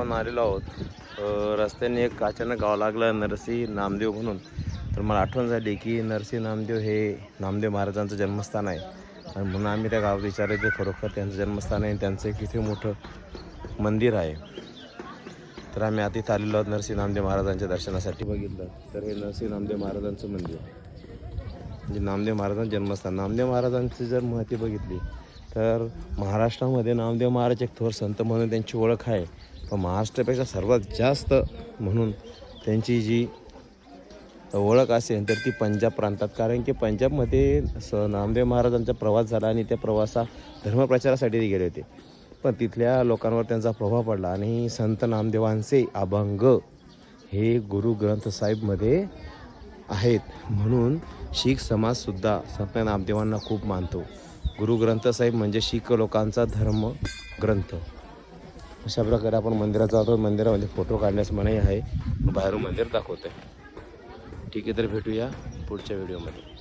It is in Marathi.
जाऊन आलेलो आहोत। रस्त्याने एक अचानक गाव लागलं नरसी नामदेव म्हणून। तर मला आठवण झाली की नरसी नामदेव हे नामदेव महाराजांचं जन्मस्थान आहे आणि म्हणून आम्ही त्या गावात विचारले की खरोखर त्यांचं जन्मस्थान आहे, त्यांचं किती मोठं मंदिर आहे। तर आम्ही आता इथं आलेलो आहोत नरसी नामदेव महाराजांच्या दर्शनासाठी। बघितलं तर हे नरसी नामदेव महाराजांचं मंदिर म्हणजे नामदेव महाराजांचं जन्मस्थान। नामदेव महाराजांची जर महती बघितली तर महाराष्ट्रामध्ये नामदेव महाराज एक थोर संत म्हणून त्यांची ओळख आहे, पण महाराष्ट्रापेक्षा सर्वात जास्त म्हणून त्यांची जी ओळख असेल तर ती पंजाब प्रांतात। कारण की पंजाबमध्ये नामदेव महाराजांचा प्रवास झाला आणि त्या प्रवासा धर्मप्रचारासाठी ते गेले होते, पण तिथल्या लोकांवर त्यांचा प्रभाव पडला आणि संत नामदेवांचे अभंग हे गुरु ग्रंथ साहिबमध्ये आहेत। म्हणून शीख समाजसुद्धा संत नामदेवांना खूप मानतो। गुरु ग्रंथ साहिब म्हणजे शीख लोकांचा धर्म ग्रंथ। अशा प्रकारे आपण मंदिरात जातो, मंदिरामध्ये फोटो काढण्यास मनाई आहे, बाहेरून मंदिर दाखवतोय। ठीक आहे, तर भेटूया पुढच्या व्हिडिओमध्ये।